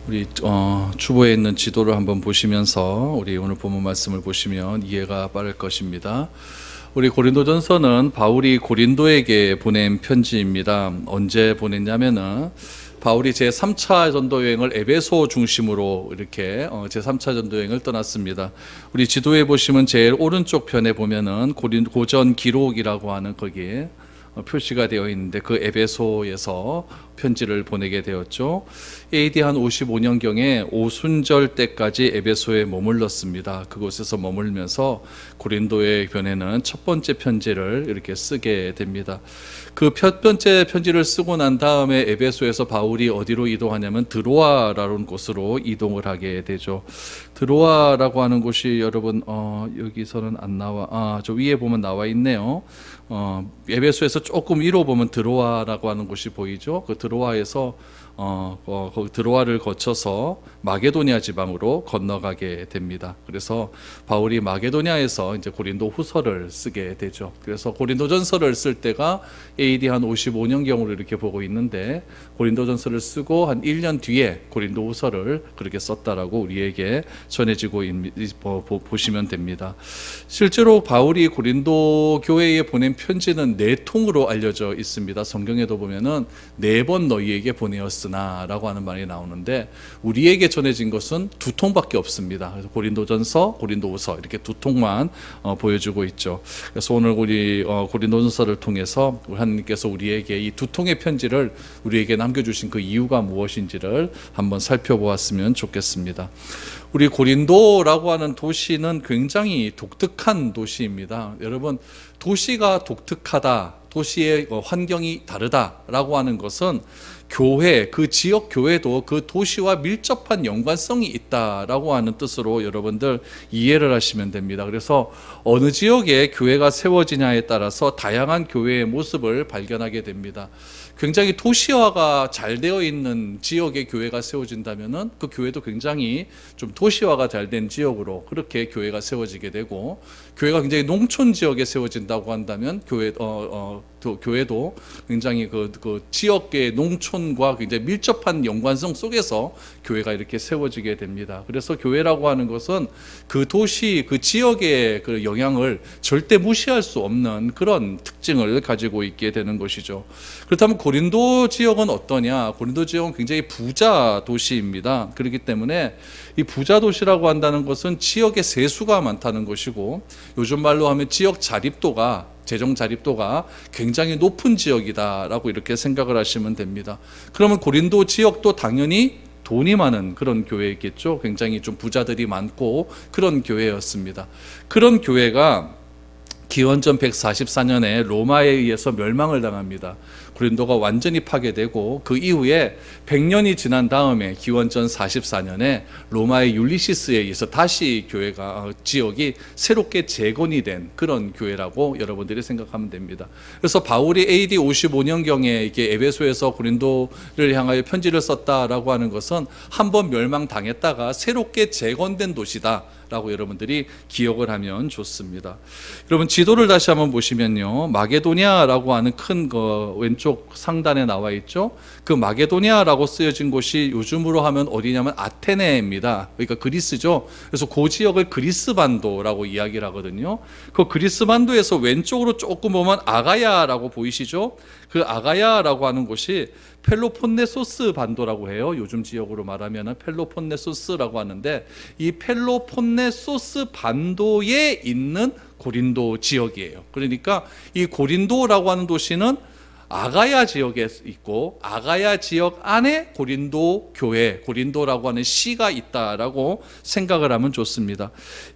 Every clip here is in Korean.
우리 주보에 있는 지도를 한번 보시면서 우리 오늘 본문 말씀을 보시면 이해가 빠를 것입니다. 우리 고린도전서는 바울이 고린도에게 보낸 편지입니다. 언제 보냈냐면은 바울이 제3차 전도 여행을 에베소 중심으로 이렇게 제3차 전도 여행을 떠났습니다. 우리 지도에 보시면 제일 오른쪽 편에 보면은 고전 기록이라고 하는 거기에 표시가 되어 있는데 그 에베소에서 편지를 보내게 되었죠. AD 한 55년경에 오순절 때까지 에베소에 머물렀습니다. 그곳에서 머물면서 고린도에 보내는 첫 번째 편지를 이렇게 쓰게 됩니다. 그 첫 번째 편지를 쓰고 난 다음에 에베소에서 바울이 어디로 이동하냐면 드로아라는 곳으로 이동을 하게 되죠. 드로아라고 하는 곳이 여러분 여기서는 안 나와, 저 위에 보면 나와 있네요. 에베소에서 조금 위로 보면 드로아라고 하는 곳이 보이죠. 그 드로아에서 드로아를 거쳐서 마게도니아 지방으로 건너가게 됩니다. 그래서 바울이 마게도니아에서 이제 고린도 후서를 쓰게 되죠. 그래서 고린도전서를 쓸 때가 AD 한 55년경으로 이렇게 보고 있는데 고린도전서를 쓰고 한 1년 뒤에 고린도 후서를 그렇게 썼다라고 우리에게 전해지고 보시면 됩니다. 실제로 바울이 고린도 교회에 보낸 편지는 4통으로 알려져 있습니다. 성경에도 보면은 4번 너희에게 보내었으나 라고 하는 말이 나오는데 우리에게 전해진 것은 2통밖에 없습니다. 그래서 고린도전서, 고린도후서 이렇게 2통만 보여주고 있죠. 그래서 오늘 우리 고린도전서를 통해서 하나님께서 우리에게 이 2통의 편지를 우리에게 남겨주신 그 이유가 무엇인지를 한번 살펴보았으면 좋겠습니다. 우리 고린도라고 하는 도시는 굉장히 독특한 도시입니다. 여러분, 도시가 독특하다, 도시의 환경이 다르다라고 하는 것은 교회, 그 지역 교회도 그 도시와 밀접한 연관성이 있다라고 하는 뜻으로 여러분들 이해를 하시면 됩니다. 그래서 어느 지역에 교회가 세워지냐에 따라서 다양한 교회의 모습을 발견하게 됩니다. 굉장히 도시화가 잘 되어 있는 지역에 교회가 세워진다면은 그 교회도 굉장히 좀 도시화가 잘 된 지역으로 그렇게 교회가 세워지게 되고, 교회가 굉장히 농촌 지역에 세워진다고 한다면 교회도 굉장히 그 지역의 농촌과 굉장히 밀접한 연관성 속에서 교회가 이렇게 세워지게 됩니다. 그래서 교회라고 하는 것은 그 도시, 그 지역의 그 영향을 절대 무시할 수 없는 그런 특징을 가지고 있게 되는 것이죠. 그렇다면 고린도 지역은 어떠냐? 고린도 지역은 굉장히 부자 도시입니다. 그렇기 때문에 이 부자 도시라고 한다는 것은 지역의 세수가 많다는 것이고, 요즘 말로 하면 지역 자립도가, 재정 자립도가 굉장히 높은 지역이다라고 이렇게 생각을 하시면 됩니다. 그러면 고린도 지역도 당연히 돈이 많은 그런 교회였겠죠. 굉장히 좀 부자들이 많고 그런 교회였습니다. 그런 교회가 기원전 144년에 로마에 의해서 멸망을 당합니다. 고린도가 완전히 파괴되고 그 이후에 100년이 지난 다음에 기원전 44년에 로마의 율리시스에 의해서 다시 교회가 지역이 새롭게 재건이 된 그런 교회라고 여러분들이 생각하면 됩니다. 그래서 바울이 AD 55년경에 이게 에베소에서 고린도를 향하여 편지를 썼다라고 하는 것은 한번 멸망당했다가 새롭게 재건된 도시다 라고 여러분들이 기억을 하면 좋습니다. 여러분, 지도를 다시 한번 보시면요, 마게도니아라고 하는 큰 거 왼쪽 상단에 나와 있죠. 그 마게도니아라고 쓰여진 곳이 요즘으로 하면 어디냐면 아테네입니다. 그러니까 그리스죠. 그래서 그 지역을 그리스 반도라고 이야기를 하거든요. 그 그리스 반도에서 왼쪽으로 조금 보면 아가야라고 보이시죠? 그 아가야라고 하는 곳이 펠로폰네소스 반도라고 해요. 요즘 지역으로 말하면 펠로폰네소스라고 하는데, 이 펠로폰네소스 반도에 있는 고린도 지역이에요. 그러니까 이 고린도라고 하는 도시는 아가야 지역에 있고, 아가야 지역 안에 고린도 교회, 고린도라고 하는 시가 있다라고 생각을 하면 좋습니다.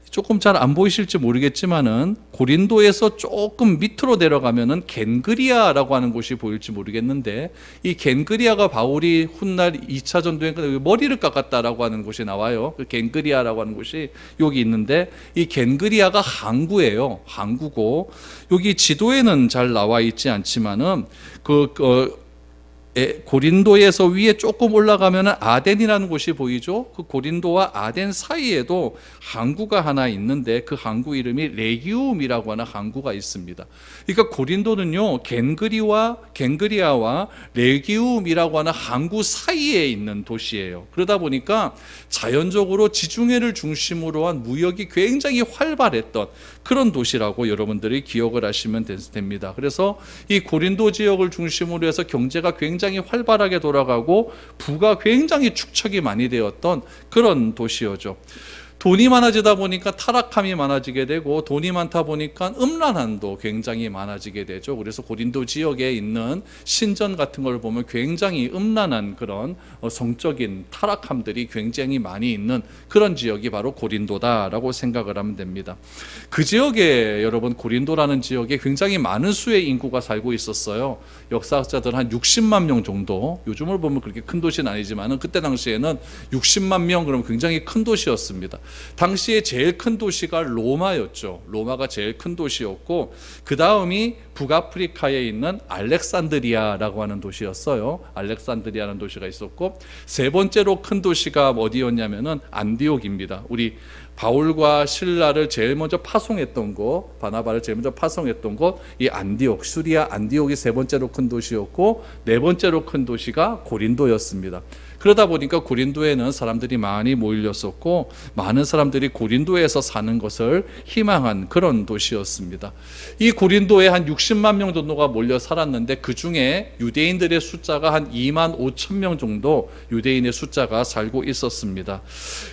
조금 잘 안 보이실지 모르겠지만은 고린도에서 조금 밑으로 내려가면은 겐그리아라고 하는 곳이 보일지 모르겠는데, 이 겐그리아가 바울이 훗날 2차 전도행 머리를 깎았다라고 하는 곳이 나와요. 그 겐그리아라고 하는 곳이 여기 있는데, 이 겐그리아가 항구예요. 항구고, 여기 지도에는 잘 나와 있지 않지만은 고린도에서 위에 조금 올라가면 아덴이라는 곳이 보이죠. 그 고린도와 아덴 사이에도 항구가 하나 있는데 그 항구 이름이 레기움이라고 하는 항구가 있습니다. 그러니까 고린도는요, 갱그리아와 레기움이라고 하는 항구 사이에 있는 도시예요. 그러다 보니까 자연적으로 지중해를 중심으로 한 무역이 굉장히 활발했던 그런 도시라고 여러분들이 기억을 하시면 됩니다. 그래서 이 고린도 지역을 중심으로 해서 경제가 굉장히 활발하게 돌아가고 부가 굉장히 축적이 많이 되었던 그런 도시였죠. 돈이 많아지다 보니까 타락함이 많아지게 되고, 돈이 많다 보니까 음란함도 굉장히 많아지게 되죠. 그래서 고린도 지역에 있는 신전 같은 걸 보면 굉장히 음란한 그런 성적인 타락함들이 굉장히 많이 있는 그런 지역이 바로 고린도다라고 생각을 하면 됩니다. 그 지역에 여러분, 고린도라는 지역에 굉장히 많은 수의 인구가 살고 있었어요. 역사학자들 한 60만 명 정도, 요즘을 보면 그렇게 큰 도시는 아니지만 그때 당시에는 60만 명, 그러면 굉장히 큰 도시였습니다. 당시에 제일 큰 도시가 로마였죠. 로마가 제일 큰 도시였고, 그 다음이 북아프리카에 있는 알렉산드리아라고 하는 도시였어요. 알렉산드리아라는 도시가 있었고, 세 번째로 큰 도시가 어디였냐면은 안디옥입니다. 우리 바울과 신라를 제일 먼저 파송했던 곳, 바나바를 제일 먼저 파송했던 곳, 이 안디옥, 수리아 안디옥이 세 번째로 큰 도시였고, 네 번째로 큰 도시가 고린도였습니다. 그러다 보니까 고린도에는 사람들이 많이 모일렸었고, 많은 사람들이 고린도에서 사는 것을 희망한 그런 도시였습니다. 이 고린도에 한 60만 명 정도가 몰려 살았는데, 그 중에 유대인들의 숫자가 한 2만 5천 명 정도 유대인의 숫자가 살고 있었습니다.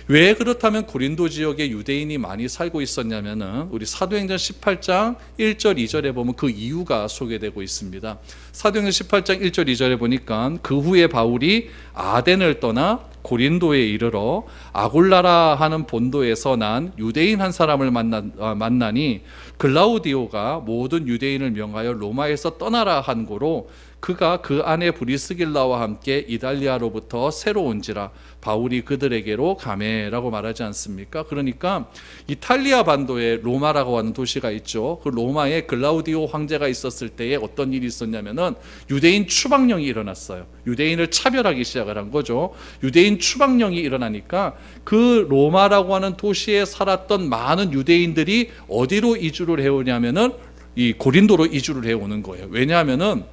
왜 그렇다면 고린도 지역에 유대인이 많이 살고 있었냐면은, 우리 사도행전 18장 1절 2절에 보면 그 이유가 소개되고 있습니다. 사도행전 18장 1절 2절에 보니까, 그 후에 바울이 아덴을 떠나 고린도에 이르러 아골라라 하는 본도에서 난 유대인 한 사람을 만나니, 글라우디오가 모든 유대인을 명하여 로마에서 떠나라 한 고로 그가 그 안에 브리스길라와 함께 이달리아로부터 새로 온지라 바울이 그들에게로 가매라고 말하지 않습니까? 그러니까 이탈리아 반도에 로마라고 하는 도시가 있죠. 그 로마에 글라우디오 황제가 있었을 때에 어떤 일이 있었냐면은 유대인 추방령이 일어났어요. 유대인을 차별하기 시작을 한 거죠. 유대인 추방령이 일어나니까 그 로마라고 하는 도시에 살았던 많은 유대인들이 어디로 이주를 해오냐면은 이 고린도로 이주를 해오는 거예요. 왜냐하면은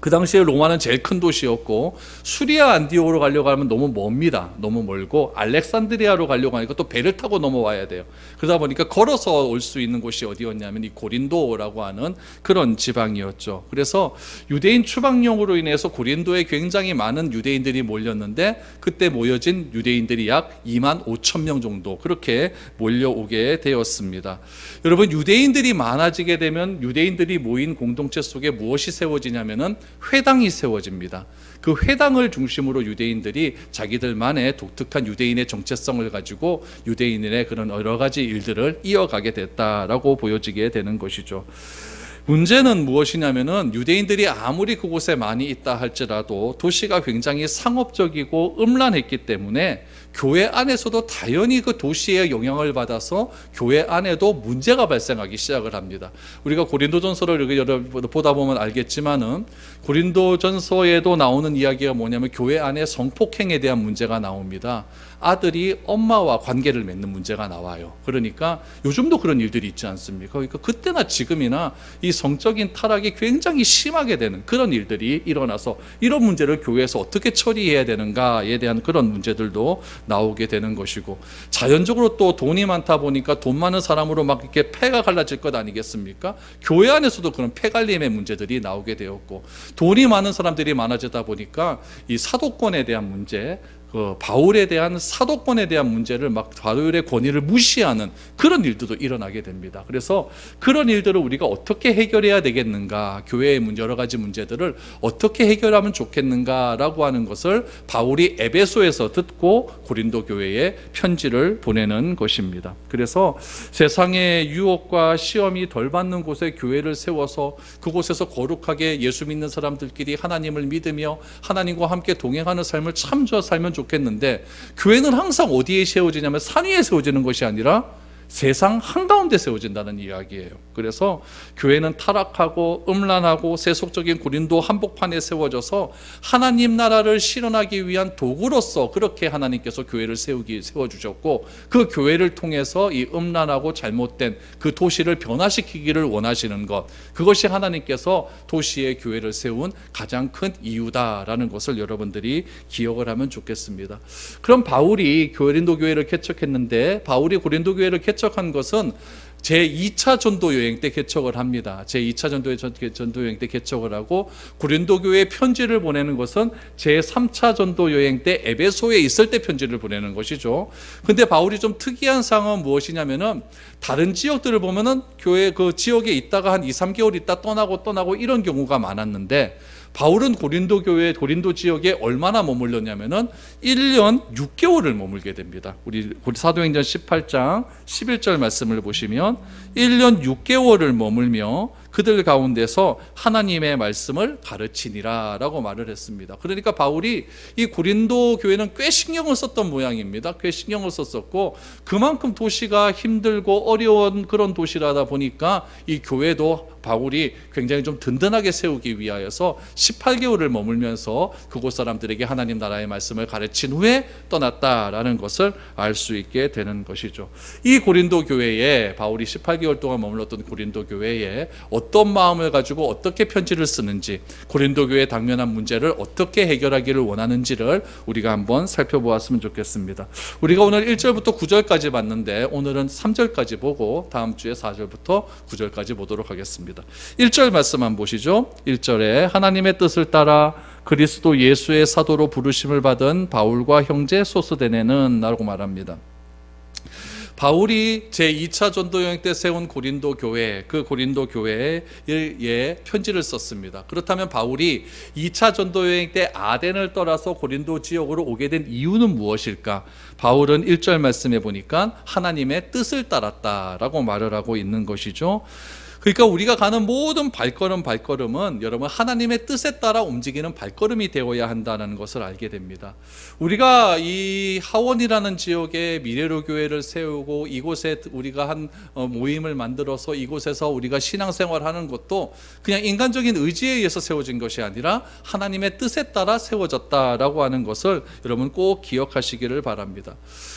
그 당시에 로마는 제일 큰 도시였고, 수리아 안디옥으로 가려고 하면 너무 멉니다. 너무 멀고, 알렉산드리아로 가려고 하니까 또 배를 타고 넘어와야 돼요. 그러다 보니까 걸어서 올 수 있는 곳이 어디였냐면 이 고린도라고 하는 그런 지방이었죠. 그래서 유대인 추방령으로 인해서 고린도에 굉장히 많은 유대인들이 몰렸는데, 그때 모여진 유대인들이 약 2만 5천 명 정도 그렇게 몰려오게 되었습니다. 여러분, 유대인들이 많아지게 되면 유대인들이 모인 공동체 속에 무엇이 세워지냐면은 회당이 세워집니다. 그 회당을 중심으로 유대인들이 자기들만의 독특한 유대인의 정체성을 가지고 유대인의 그런 여러 가지 일들을 이어가게 됐다라고 보여지게 되는 것이죠. 문제는 무엇이냐면은, 유대인들이 아무리 그곳에 많이 있다 할지라도 도시가 굉장히 상업적이고 음란했기 때문에 교회 안에서도 당연히 그 도시의 영향을 받아서 교회 안에도 문제가 발생하기 시작을 합니다. 우리가 고린도전서를 보다 보면 알겠지만은, 고린도전서에도 나오는 이야기가 뭐냐면 교회 안에 성폭행에 대한 문제가 나옵니다. 아들이 엄마와 관계를 맺는 문제가 나와요. 그러니까 요즘도 그런 일들이 있지 않습니까? 그러니까 그때나 지금이나 이 성적인 타락이 굉장히 심하게 되는 그런 일들이 일어나서, 이런 문제를 교회에서 어떻게 처리해야 되는가에 대한 그런 문제들도 나오게 되는 것이고, 자연적으로 또 돈이 많다 보니까 돈 많은 사람으로 막 이렇게 패가 갈라질 것 아니겠습니까? 교회 안에서도 그런 패갈림의 문제들이 나오게 되었고, 돈이 많은 사람들이 많아지다 보니까 이 사도권에 대한 문제, 바울에 대한 사도권에 대한 문제를 막 바울의 권위를 무시하는 그런 일들도 일어나게 됩니다. 그래서 그런 일들을 우리가 어떻게 해결해야 되겠는가, 교회의 여러 가지 문제들을 어떻게 해결하면 좋겠는가라고 하는 것을 바울이 에베소에서 듣고 고린도 교회에 편지를 보내는 것입니다. 그래서 세상의 유혹과 시험이 덜 받는 곳에 교회를 세워서 그곳에서 거룩하게 예수 믿는 사람들끼리 하나님을 믿으며 하나님과 함께 동행하는 삶을 참 살면 좋겠는데, 교회는 항상 어디에 세워지냐면 산 위에 세워지는 것이 아니라 세상 한가운데 가운데 세워진다는 이야기예요. 그래서 교회는 타락하고 음란하고 세속적인 고린도 한복판에 세워져서 하나님 나라를 실현하기 위한 도구로서 그렇게 하나님께서 교회를 세워주셨고, 그 교회를 통해서 이 음란하고 잘못된 그 도시를 변화시키기를 원하시는 것, 그것이 하나님께서 도시의 교회를 세운 가장 큰 이유다라는 것을 여러분들이 기억을 하면 좋겠습니다. 그럼 바울이 고린도 교회를 개척했는데, 바울이 고린도 교회를 개척한 것은 제2차 전도 여행 때 개척을 합니다. 제2차 전도 여행 때 개척을 하고, 고린도 교회에 편지를 보내는 것은 제3차 전도 여행 때 에베소에 있을 때 편지를 보내는 것이죠. 근데 바울이 좀 특이한 상황은 무엇이냐면은, 다른 지역들을 보면은 교회 그 지역에 있다가 한 2, 3개월 있다 떠나고 이런 경우가 많았는데, 바울은 고린도 교회, 고린도 지역에 얼마나 머물렀냐면은 1년 6개월을 머물게 됩니다. 우리 사도행전 18장 11절 말씀을 보시면 1년 6개월을 머물며 그들 가운데서 하나님의 말씀을 가르치니라 라고 말을 했습니다. 그러니까 바울이 이 고린도 교회는 꽤 신경을 썼던 모양입니다. 꽤 신경을 썼었고, 그만큼 도시가 힘들고 어려운 그런 도시라다 보니까 이 교회도 바울이 굉장히 좀 든든하게 세우기 위하여서 18개월을 머물면서 그곳 사람들에게 하나님 나라의 말씀을 가르친 후에 떠났다라는 것을 알 수 있게 되는 것이죠. 이 고린도 교회에, 바울이 18개월 동안 머물렀던 고린도 교회에 어떤 마음을 가지고 어떻게 편지를 쓰는지, 고린도 교회에 당면한 문제를 어떻게 해결하기를 원하는지를 우리가 한번 살펴보았으면 좋겠습니다. 우리가 오늘 1절부터 9절까지 봤는데, 오늘은 3절까지 보고 다음 주에 4절부터 9절까지 보도록 하겠습니다. 1절 말씀만 보시죠. 1절에 하나님의 뜻을 따라 그리스도 예수의 사도로 부르심을 받은 바울과 형제 소스데네는 라고 말합니다. 바울이 제2차 전도 여행 때 세운 고린도 교회, 그 고린도 교회에 편지를 썼습니다. 그렇다면 바울이 2차 전도 여행 때 아덴을 떠나서 고린도 지역으로 오게 된 이유는 무엇일까? 바울은 1절 말씀에 보니까 하나님의 뜻을 따랐다라고 말을 하고 있는 것이죠. 그러니까 우리가 가는 모든 발걸음은 여러분 하나님의 뜻에 따라 움직이는 발걸음이 되어야 한다는 것을 알게 됩니다. 우리가 이 하원이라는 지역에 미래로 교회를 세우고 이곳에 우리가 한 모임을 만들어서 이곳에서 우리가 신앙생활하는 것도 그냥 인간적인 의지에 의해서 세워진 것이 아니라 하나님의 뜻에 따라 세워졌다라고 하는 것을 여러분 꼭 기억하시기를 바랍니다.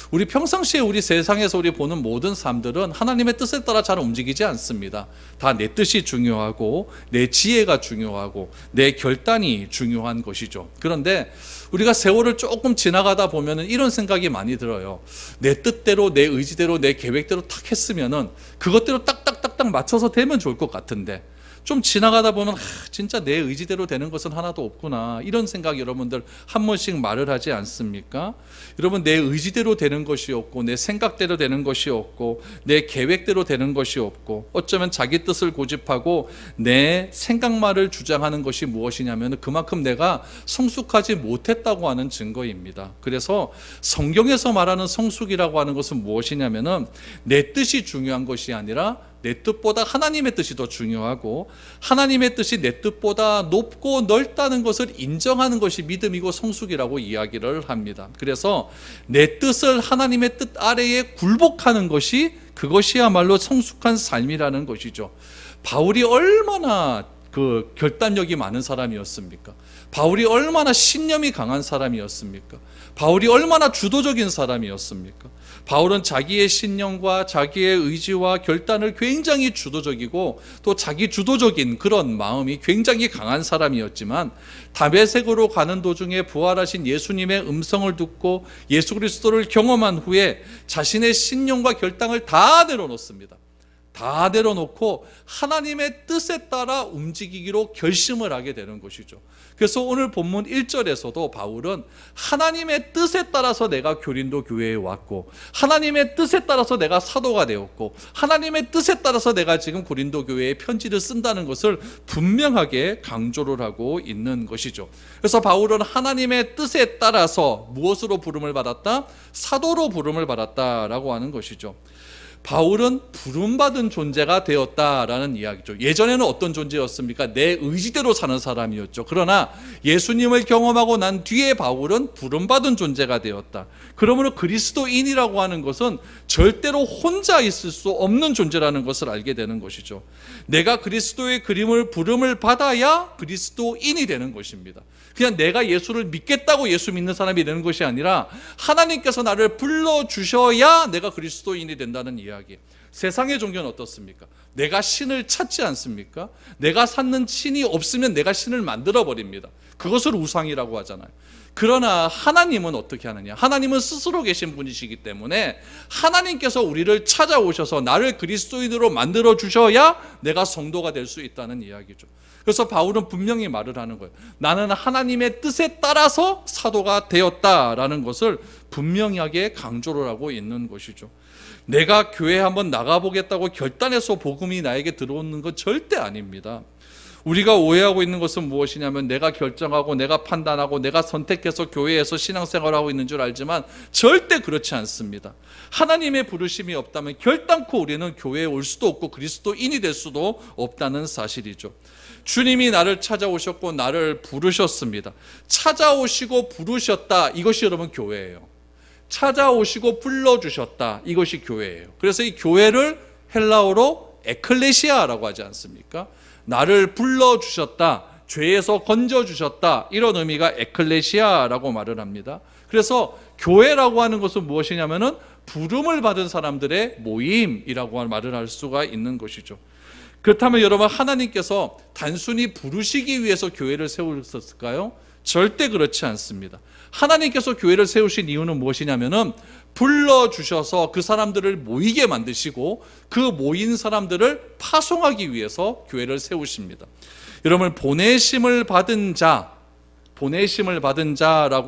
우리 평상시에 우리 세상에서 우리 보는 모든 삶들은 하나님의 뜻에 따라 잘 움직이지 않습니다. 다 내 뜻이 중요하고 내 지혜가 중요하고 내 결단이 중요한 것이죠. 그런데 우리가 세월을 조금 지나가다 보면 이런 생각이 많이 들어요. 내 뜻대로, 내 의지대로, 내 계획대로 탁 했으면은 그것대로 딱딱딱딱 맞춰서 되면 좋을 것 같은데, 좀 지나가다 보면 진짜 내 의지대로 되는 것은 하나도 없구나, 이런 생각 여러분들 한 번씩 말을 하지 않습니까? 여러분, 내 의지대로 되는 것이 없고 내 생각대로 되는 것이 없고 내 계획대로 되는 것이 없고, 어쩌면 자기 뜻을 고집하고 내 생각만을 주장하는 것이 무엇이냐면 그만큼 내가 성숙하지 못했다고 하는 증거입니다. 그래서 성경에서 말하는 성숙이라고 하는 것은 무엇이냐면 내 뜻이 중요한 것이 아니라 내 뜻보다 하나님의 뜻이 더 중요하고, 하나님의 뜻이 내 뜻보다 높고 넓다는 것을 인정하는 것이 믿음이고 성숙이라고 이야기를 합니다. 그래서 내 뜻을 하나님의 뜻 아래에 굴복하는 것이, 그것이야말로 성숙한 삶이라는 것이죠. 바울이 얼마나 그 결단력이 많은 사람이었습니까? 바울이 얼마나 신념이 강한 사람이었습니까? 바울이 얼마나 주도적인 사람이었습니까? 바울은 자기의 신념과 자기의 의지와 결단을 굉장히 주도적이고 또 자기 주도적인 그런 마음이 굉장히 강한 사람이었지만, 다메섹으로 가는 도중에 부활하신 예수님의 음성을 듣고 예수 그리스도를 경험한 후에 자신의 신념과 결단을 다 내려놓습니다. 다 내려놓고 하나님의 뜻에 따라 움직이기로 결심을 하게 되는 것이죠. 그래서 오늘 본문 1절에서도 바울은 하나님의 뜻에 따라서 내가 고린도 교회에 왔고, 하나님의 뜻에 따라서 내가 사도가 되었고, 하나님의 뜻에 따라서 내가 지금 고린도 교회에 편지를 쓴다는 것을 분명하게 강조를 하고 있는 것이죠. 그래서 바울은 하나님의 뜻에 따라서 무엇으로 부름을 받았다? 사도로 부름을 받았다라고 하는 것이죠. 바울은 부름받은 존재가 되었다라는 이야기죠. 예전에는 어떤 존재였습니까? 내 의지대로 사는 사람이었죠. 그러나 예수님을 경험하고 난 뒤에 바울은 부름받은 존재가 되었다. 그러므로 그리스도인이라고 하는 것은 절대로 혼자 있을 수 없는 존재라는 것을 알게 되는 것이죠. 내가 그리스도의 부름을 받아야 그리스도인이 되는 것입니다. 그냥 내가 예수를 믿겠다고 예수 믿는 사람이 되는 것이 아니라 하나님께서 나를 불러주셔야 내가 그리스도인이 된다는 이야기. 세상의 종교는 어떻습니까? 내가 신을 찾지 않습니까? 내가 찾는 신이 없으면 내가 신을 만들어버립니다. 그것을 우상이라고 하잖아요. 그러나 하나님은 어떻게 하느냐? 하나님은 스스로 계신 분이시기 때문에 하나님께서 우리를 찾아오셔서 나를 그리스도인으로 만들어 주셔야 내가 성도가 될 수 있다는 이야기죠. 그래서 바울은 분명히 말을 하는 거예요. 나는 하나님의 뜻에 따라서 사도가 되었다라는 것을 분명하게 강조를 하고 있는 것이죠. 내가 교회 한번 나가보겠다고 결단해서 복음이 나에게 들어오는 건 절대 아닙니다. 우리가 오해하고 있는 것은 무엇이냐면 내가 결정하고 내가 판단하고 내가 선택해서 교회에서 신앙생활을 하고 있는 줄 알지만 절대 그렇지 않습니다. 하나님의 부르심이 없다면 결단코 우리는 교회에 올 수도 없고 그리스도인이 될 수도 없다는 사실이죠. 주님이 나를 찾아오셨고 나를 부르셨습니다. 찾아오시고 부르셨다, 이것이 여러분 교회예요. 찾아오시고 불러주셨다, 이것이 교회예요. 그래서 이 교회를 헬라어로 에클레시아라고 하지 않습니까? 나를 불러주셨다, 죄에서 건져주셨다, 이런 의미가 에클레시아라고 말을 합니다. 그래서 교회라고 하는 것은 무엇이냐면은 부름을 받은 사람들의 모임이라고 말을 할 수가 있는 것이죠. 그렇다면 여러분, 하나님께서 단순히 부르시기 위해서 교회를 세우셨을까요? 절대 그렇지 않습니다. 하나님께서 교회를 세우신 이유는 무엇이냐면은 불러주셔서 그 사람들을 모이게 만드시고 그 모인 사람들을 파송하기 위해서 교회를 세우십니다. 여러분, 보내심을 받은 자라고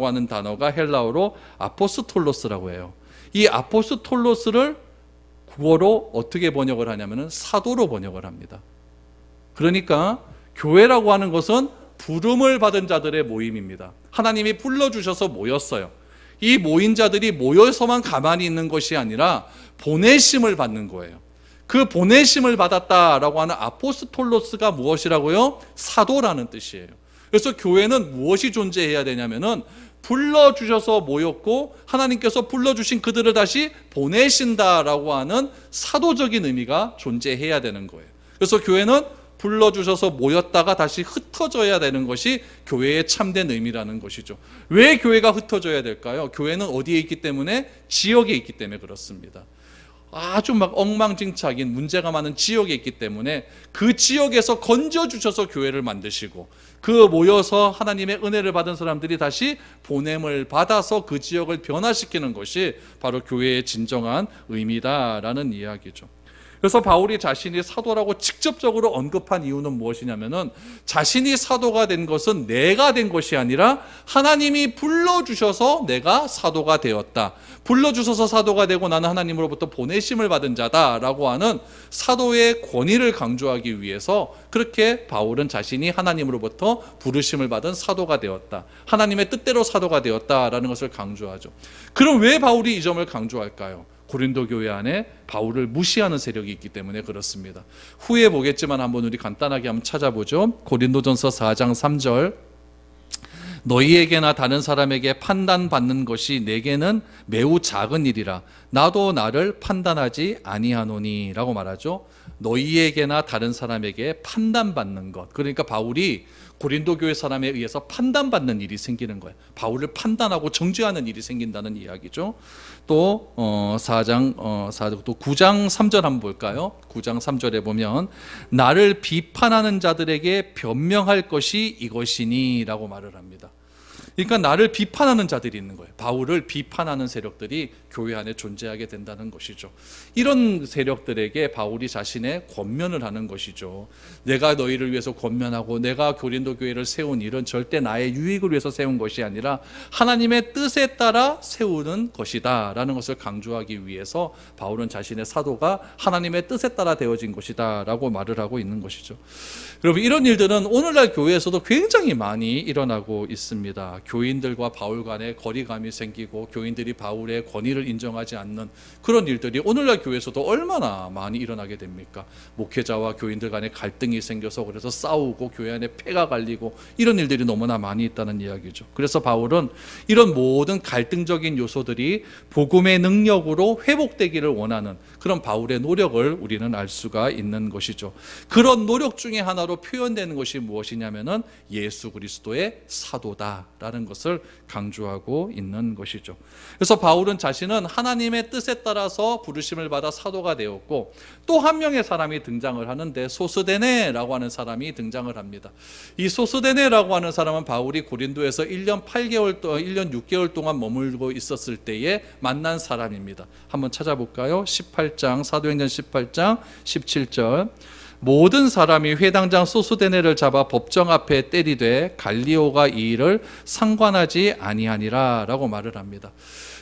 하는 단어가 헬라어로 아포스톨로스라고 해요. 이 아포스톨로스를 국어로 어떻게 번역을 하냐면은 사도로 번역을 합니다. 그러니까 교회라고 하는 것은 부름을 받은 자들의 모임입니다. 하나님이 불러주셔서 모였어요. 이 모인 자들이 모여서만 가만히 있는 것이 아니라 보내심을 받는 거예요. 그 보내심을 받았다라고 하는 아포스톨로스가 무엇이라고요? 사도라는 뜻이에요. 그래서 교회는 무엇이 존재해야 되냐면은 불러주셔서 모였고 하나님께서 불러주신 그들을 다시 보내신다라고 하는 사도적인 의미가 존재해야 되는 거예요. 그래서 교회는 불러주셔서 모였다가 다시 흩어져야 되는 것이 교회의 참된 의미라는 것이죠. 왜 교회가 흩어져야 될까요? 교회는 어디에 있기 때문에? 지역에 있기 때문에 그렇습니다. 아주 막 엉망진창인 문제가 많은 지역에 있기 때문에 그 지역에서 건져주셔서 교회를 만드시고 그 모여서 하나님의 은혜를 받은 사람들이 다시 보냄을 받아서 그 지역을 변화시키는 것이 바로 교회의 진정한 의미다라는 이야기죠. 그래서 바울이 자신이 사도라고 직접적으로 언급한 이유는 무엇이냐면은 자신이 사도가 된 것은 내가 된 것이 아니라 하나님이 불러주셔서 내가 사도가 되었다. 불러주셔서 사도가 되고 나는 하나님으로부터 보내심을 받은 자다라고 하는 사도의 권위를 강조하기 위해서 그렇게 바울은 자신이 하나님으로부터 부르심을 받은 사도가 되었다. 하나님의 뜻대로 사도가 되었다라는 것을 강조하죠. 그럼 왜 바울이 이 점을 강조할까요? 고린도 교회 안에 바울을 무시하는 세력이 있기 때문에 그렇습니다. 후에 보겠지만 한번 우리 간단하게 한번 찾아보죠. 고린도전서 4장 3절, 너희에게나 다른 사람에게 판단받는 것이 내게는 매우 작은 일이라 나도 나를 판단하지 아니하노니 라고 말하죠. 너희에게나 다른 사람에게 판단받는 것, 그러니까 바울이 고린도 교회 사람에 의해서 판단받는 일이 생기는 거예요. 바울을 판단하고 정죄하는 일이 생긴다는 이야기죠. 또 9장 3절 한번 볼까요? 9장 3절에 보면 나를 비판하는 자들에게 변명할 것이 이것이니 라고 말을 합니다. 그러니까 나를 비판하는 자들이 있는 거예요. 바울을 비판하는 세력들이 교회 안에 존재하게 된다는 것이죠. 이런 세력들에게 바울이 자신의 권면을 하는 것이죠. 내가 너희를 위해서 권면하고 내가 고린도 교회를 세운 일은 절대 나의 유익을 위해서 세운 것이 아니라 하나님의 뜻에 따라 세우는 것이다 라는 것을 강조하기 위해서 바울은 자신의 사도가 하나님의 뜻에 따라 되어진 것이다 라고 말을 하고 있는 것이죠. 여러분, 이런 일들은 오늘날 교회에서도 굉장히 많이 일어나고 있습니다. 교인들과 바울 간에 거리감이 생기고 교인들이 바울의 권위를 인정하지 않는 그런 일들이 오늘날 교회에서도 얼마나 많이 일어나게 됩니까? 목회자와 교인들 간에 갈등이 생겨서 그래서 싸우고 교회 안에 폐가 갈리고 이런 일들이 너무나 많이 있다는 이야기죠. 그래서 바울은 이런 모든 갈등적인 요소들이 복음의 능력으로 회복되기를 원하는 그런 바울의 노력을 우리는 알 수가 있는 것이죠. 그런 노력 중에 하나로 표현되는 것이 무엇이냐면은 예수 그리스도의 사도다라는 것을 강조하고 있는 것이죠. 그래서 바울은 자신은 하나님의 뜻에 따라서 부르심을 받아 사도가 되었고 또 한 명의 사람이 등장을 하는데 소스데네라고 하는 사람이 등장을 합니다. 이 소스데네라고 하는 사람은 바울이 고린도에서 1년 6개월 동안 머물고 있었을 때에 만난 사람입니다. 한번 찾아볼까요? 18장 사도행전 18장 17절 모든 사람이 회당장 소스데네를 잡아 법정 앞에 때리되 갈리오가 이 일을 상관하지 아니하니라 라고 말을 합니다.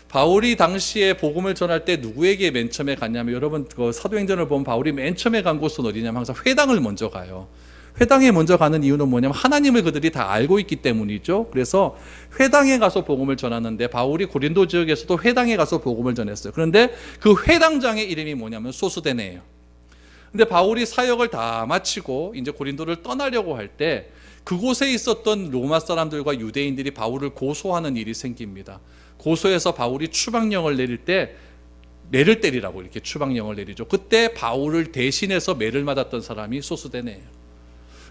바울이 당시에 복음을 전할 때 누구에게 맨 처음에 갔냐면 여러분 그 사도행전을 보면 바울이 맨 처음에 간 곳은 어디냐면 항상 회당을 먼저 가요. 회당에 먼저 가는 이유는 뭐냐면 하나님을 그들이 다 알고 있기 때문이죠. 그래서 회당에 가서 복음을 전하는데 바울이 고린도 지역에서도 회당에 가서 복음을 전했어요. 그런데 그 회당장의 이름이 뭐냐면 소스데네예요. 근데 바울이 사역을 다 마치고 이제 고린도를 떠나려고 할 때 그곳에 있었던 로마 사람들과 유대인들이 바울을 고소하는 일이 생깁니다. 고소해서 바울이 추방령을 내릴 때 매를 때리라고 이렇게 추방령을 내리죠. 그때 바울을 대신해서 매를 맞았던 사람이 소스데네예요.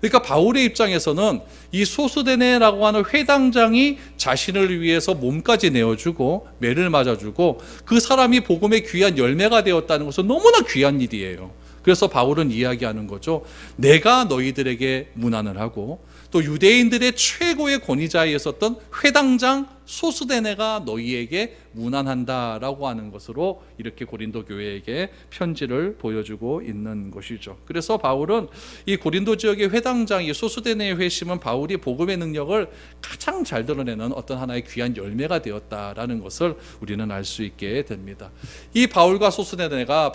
그러니까 바울의 입장에서는 이 소스데네라고 하는 회당장이 자신을 위해서 몸까지 내어주고 매를 맞아주고 그 사람이 복음의 귀한 열매가 되었다는 것은 너무나 귀한 일이에요. 그래서 바울은 이야기하는 거죠. 내가 너희들에게 문안을 하고 또 유대인들의 최고의 권위자에 있었던 회당장 소스데네가 너희에게 문안한다라고 하는 것으로 이렇게 고린도 교회에게 편지를 보여주고 있는 것이죠. 그래서 바울은 이 고린도 지역의 회당장 이 소스데네의 회심은 바울이 복음의 능력을 가장 잘 드러내는 어떤 하나의 귀한 열매가 되었다라는 것을 우리는 알 수 있게 됩니다. 이 바울과 소스데네가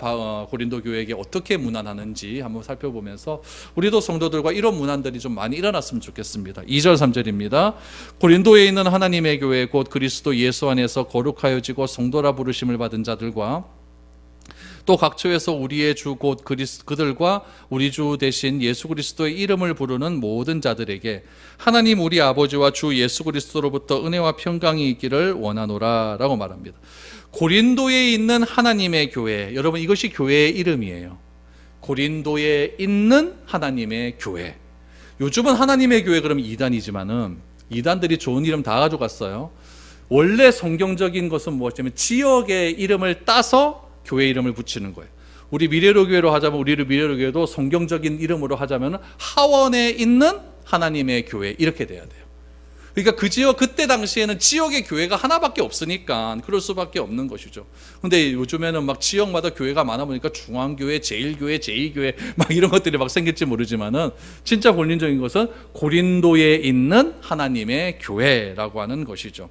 고린도 교회에게 어떻게 문안하는지 한번 살펴보면서 우리도 성도들과 이런 문안들이 좀 많이 일어났으면 좋겠습니다. 2절 3절입니다. 고린도에 있는 하나님의 교회 곧 그리스도 예수 안에서 거룩하여지고 성도라 부르심을 받은 자들과 또 각처에서 우리의 주 곧 그들과 우리 주 대신 예수 그리스도의 이름을 부르는 모든 자들에게 하나님 우리 아버지와 주 예수 그리스도로부터 은혜와 평강이 있기를 원하노라 라고 말합니다. 고린도에 있는 하나님의 교회, 여러분 이것이 교회의 이름이에요. 고린도에 있는 하나님의 교회. 요즘은 하나님의 교회 그러면 이단이지만은 이단들이 좋은 이름 다 가져갔어요. 원래 성경적인 것은 무엇이냐면 지역의 이름을 따서 교회 이름을 붙이는 거예요. 우리 미래로 교회로 하자면 우리를 미래로 교회도 성경적인 이름으로 하자면 하원에 있는 하나님의 교회 이렇게 돼야 돼요. 그러니까 그 지역 그때 당시에는 지역의 교회가 하나밖에 없으니까 그럴 수밖에 없는 것이죠. 근데 요즘에는 막 지역마다 교회가 많아 보니까 중앙교회, 제1교회, 제2교회 막 이런 것들이 막 생길지 모르지만은 진짜 본인적인 것은 고린도에 있는 하나님의 교회라고 하는 것이죠.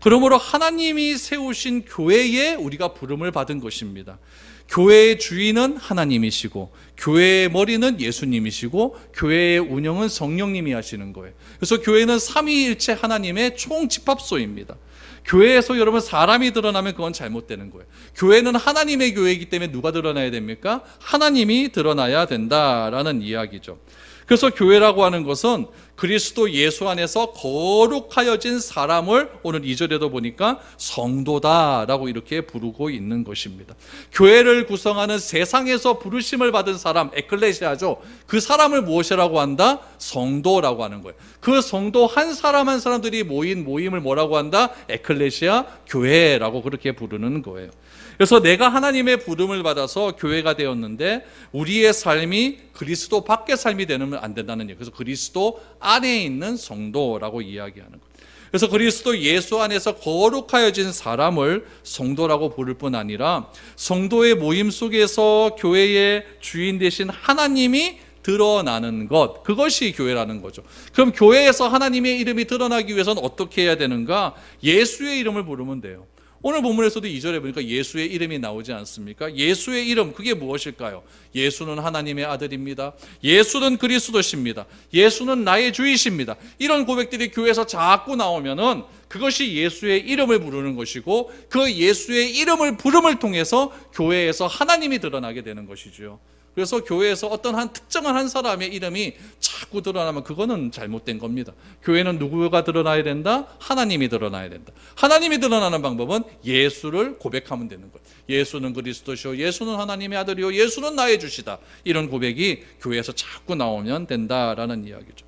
그러므로 하나님이 세우신 교회에 우리가 부름을 받은 것입니다. 교회의 주인은 하나님이시고 교회의 머리는 예수님이시고 교회의 운영은 성령님이 하시는 거예요. 그래서 교회는 삼위일체 하나님의 총집합소입니다. 교회에서 여러분 사람이 드러나면 그건 잘못되는 거예요. 교회는 하나님의 교회이기 때문에 누가 드러나야 됩니까? 하나님이 드러나야 된다라는 이야기죠. 그래서 교회라고 하는 것은 그리스도 예수 안에서 거룩하여진 사람을 오늘 2절에도 보니까 성도다라고 이렇게 부르고 있는 것입니다. 교회를 구성하는 세상에서 부르심을 받은 사람, 에클레시아죠. 그 사람을 무엇이라고 한다? 성도라고 하는 거예요. 그 성도 한 사람 한 사람들이 모인 모임을 뭐라고 한다? 에클레시아, 교회라고 그렇게 부르는 거예요. 그래서 내가 하나님의 부름을 받아서 교회가 되었는데 우리의 삶이 그리스도 밖의 삶이 되면 안 된다는 얘기예요. 그래서 그리스도 안에 있는 성도라고 이야기하는 거예요. 그래서 그리스도 예수 안에서 거룩하여진 사람을 성도라고 부를 뿐 아니라 성도의 모임 속에서 교회의 주인 되신 하나님이 드러나는 것, 그것이 교회라는 거죠. 그럼 교회에서 하나님의 이름이 드러나기 위해서는 어떻게 해야 되는가? 예수의 이름을 부르면 돼요. 오늘 본문에서도 2절에 보니까 예수의 이름이 나오지 않습니까? 예수의 이름, 그게 무엇일까요? 예수는 하나님의 아들입니다. 예수는 그리스도십니다. 예수는 나의 주이십니다. 이런 고백들이 교회에서 자꾸 나오면은 그것이 예수의 이름을 부르는 것이고, 그 예수의 이름을 부름을 통해서 교회에서 하나님이 드러나게 되는 것이죠. 그래서 교회에서 어떤 한 특정한 한 사람의 이름이 자꾸 드러나면 그거는 잘못된 겁니다. 교회는 누구가 드러나야 된다? 하나님이 드러나야 된다. 하나님이 드러나는 방법은 예수를 고백하면 되는 거예요. 예수는 그리스도시요, 예수는 하나님의 아들이요, 예수는 나의 주시다. 이런 고백이 교회에서 자꾸 나오면 된다라는 이야기죠.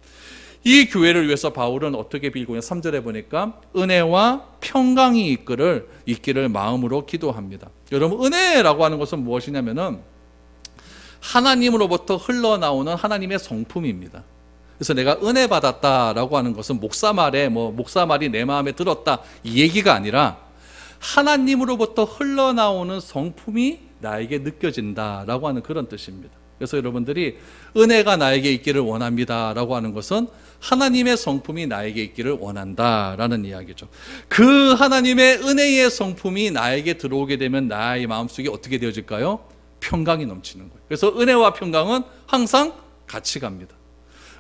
이 교회를 위해서 바울은 어떻게 빌고 있냐? 3절에 보니까 은혜와 평강이 있기를 마음으로 기도합니다. 여러분, 은혜라고 하는 것은 무엇이냐면은 하나님으로부터 흘러나오는 하나님의 성품입니다. 그래서 내가 은혜 받았다라고 하는 것은 목사 말이 내 마음에 들었다, 이 얘기가 아니라 하나님으로부터 흘러나오는 성품이 나에게 느껴진다라고 하는 그런 뜻입니다. 그래서 여러분들이 은혜가 나에게 있기를 원합니다라고 하는 것은 하나님의 성품이 나에게 있기를 원한다라는 이야기죠. 그 하나님의 은혜의 성품이 나에게 들어오게 되면 나의 마음속에 어떻게 되어질까요? 평강이 넘치는 거예요. 그래서 은혜와 평강은 항상 같이 갑니다.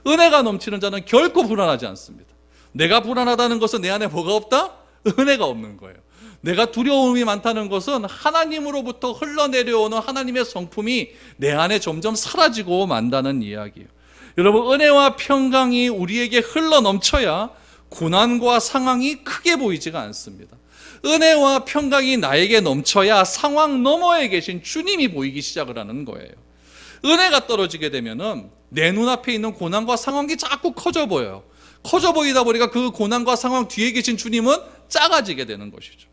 은혜가 넘치는 자는 결코 불안하지 않습니다. 내가 불안하다는 것은 내 안에 뭐가 없다? 은혜가 없는 거예요. 내가 두려움이 많다는 것은 하나님으로부터 흘러내려오는 하나님의 성품이 내 안에 점점 사라지고 만다는 이야기예요. 여러분, 은혜와 평강이 우리에게 흘러 넘쳐야 고난과 상황이 크게 보이지가 않습니다. 은혜와 평강이 나에게 넘쳐야 상황 너머에 계신 주님이 보이기 시작을 하는 거예요. 은혜가 떨어지게 되면은 내 눈앞에 있는 고난과 상황이 자꾸 커져 보여요. 커져 보이다 보니까 그 고난과 상황 뒤에 계신 주님은 작아지게 되는 것이죠.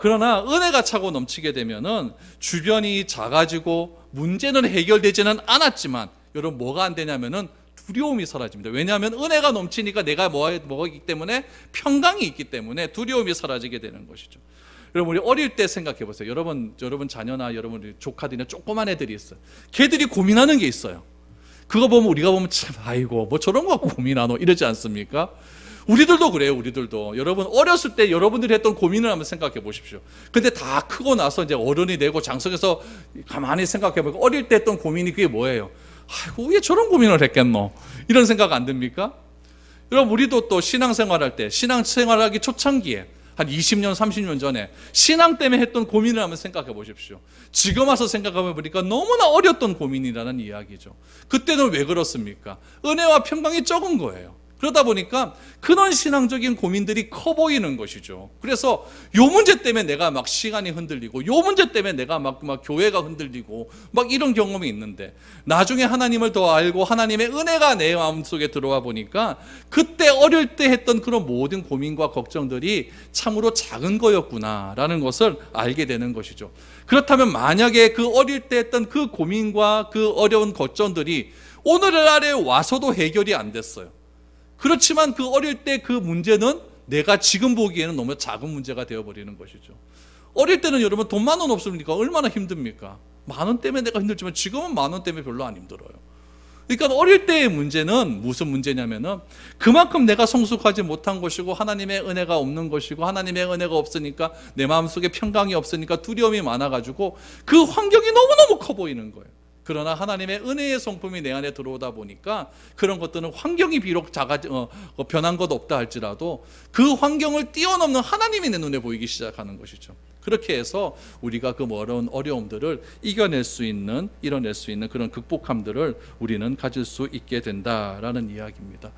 그러나 은혜가 차고 넘치게 되면은 주변이 작아지고 문제는 해결되지는 않았지만, 여러분, 뭐가 안 되냐면은 두려움이 사라집니다. 왜냐하면 은혜가 넘치니까 내가 뭐이기 때문에, 평강이 있기 때문에 두려움이 사라지게 되는 것이죠. 여러분, 우리 어릴 때 생각해 보세요. 여러분 자녀나 여러분 조카들이나 조그만 애들이 있어요. 걔들이 고민하는 게 있어요. 그거 보면 우리가 보면 참, 아이고 뭐 저런 거 갖고 고민하노 이러지 않습니까? 우리들도 그래요. 우리들도. 여러분, 어렸을 때 여러분들이 했던 고민을 한번 생각해 보십시오. 근데 다 크고 나서 이제 어른이 되고 장성해서 가만히 생각해 보니까 어릴 때 했던 고민이 그게 뭐예요? 아이고, 왜 저런 고민을 했겠노? 이런 생각 안 듭니까? 여러분, 우리도 또 신앙생활할 때, 신앙생활하기 초창기에 한 20년, 30년 전에 신앙 때문에 했던 고민을 한번 생각해 보십시오. 지금 와서 생각해 보니까 너무나 어렸던 고민이라는 이야기죠. 그때는 왜 그렇습니까? 은혜와 평강이 적은 거예요. 그러다 보니까 그런 신앙적인 고민들이 커 보이는 것이죠. 그래서 요 문제 때문에 내가 막 시간이 흔들리고, 요 문제 때문에 내가 막 교회가 흔들리고 막 이런 경험이 있는데, 나중에 하나님을 더 알고 하나님의 은혜가 내 마음속에 들어와 보니까 그때 어릴 때 했던 그런 모든 고민과 걱정들이 참으로 작은 거였구나라는 것을 알게 되는 것이죠. 그렇다면 만약에 그 어릴 때 했던 그 고민과 그 어려운 걱정들이 오늘날에 와서도 해결이 안 됐어요. 그렇지만 그 어릴 때 그 문제는 내가 지금 보기에는 너무 작은 문제가 되어버리는 것이죠. 어릴 때는 여러분 돈 10,000원 없으니까 얼마나 힘듭니까? 10,000원 때문에 내가 힘들지만 지금은 10,000원 때문에 별로 안 힘들어요. 그러니까 어릴 때의 문제는 무슨 문제냐면은 그만큼 내가 성숙하지 못한 것이고, 하나님의 은혜가 없는 것이고, 하나님의 은혜가 없으니까 내 마음속에 평강이 없으니까 두려움이 많아가지고 그 환경이 너무너무 커 보이는 거예요. 그러나 하나님의 은혜의 성품이 내 안에 들어오다 보니까 그런 것들은 환경이 비록 변한 것 없다 할지라도 그 환경을 뛰어넘는 하나님이 내 눈에 보이기 시작하는 것이죠. 그렇게 해서 우리가 그 어려움들을 이겨낼 수 있는, 이뤄낼 수 있는 그런 극복함들을 우리는 가질 수 있게 된다라는 이야기입니다.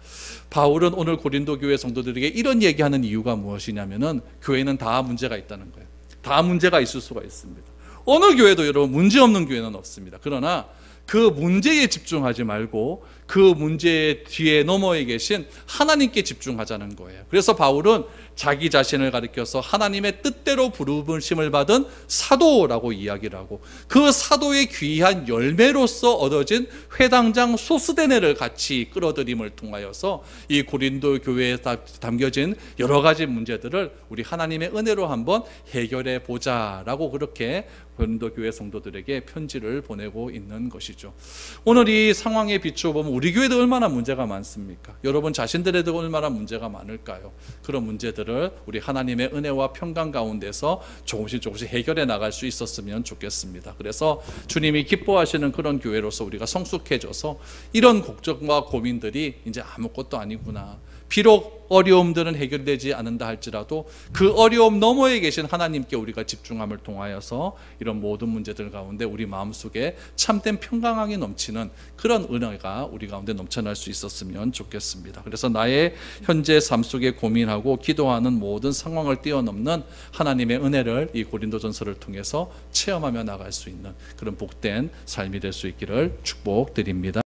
바울은 오늘 고린도 교회 성도들에게 이런 얘기하는 이유가 무엇이냐면은 교회는 다 문제가 있다는 거예요. 다 문제가 있을 수가 있습니다. 어느 교회도 여러분 문제 없는 교회는 없습니다. 그러나 그 문제에 집중하지 말고 그 문제 뒤에 너머에 계신 하나님께 집중하자는 거예요. 그래서 바울은 자기 자신을 가리켜서 하나님의 뜻대로 부르심을 받은 사도라고 이야기를 하고, 그 사도의 귀한 열매로서 얻어진 회당장 소스데네를 같이 끌어들임을 통하여서 이 고린도 교회에 담겨진 여러 가지 문제들을 우리 하나님의 은혜로 한번 해결해 보자라고 그렇게 고린도 교회 성도들에게 편지를 보내고 있는 것이죠. 오늘 이 상황에 비추어 보면 우리 교회도 얼마나 문제가 많습니까? 여러분 자신들에도 얼마나 문제가 많을까요? 그런 문제들을 우리 하나님의 은혜와 평강 가운데서 조금씩 해결해 나갈 수 있었으면 좋겠습니다. 그래서 주님이 기뻐하시는 그런 교회로서 우리가 성숙해져서 이런 걱정과 고민들이 이제 아무것도 아니구나. 비록 어려움들은 해결되지 않는다 할지라도 그 어려움 너머에 계신 하나님께 우리가 집중함을 통하여서 이런 모든 문제들 가운데 우리 마음속에 참된 평강함이 넘치는 그런 은혜가 우리 가운데 넘쳐날 수 있었으면 좋겠습니다. 그래서 나의 현재 삶 속에 고민하고 기도하는 모든 상황을 뛰어넘는 하나님의 은혜를 이 고린도전서를 통해서 체험하며 나갈 수 있는 그런 복된 삶이 될 수 있기를 축복드립니다.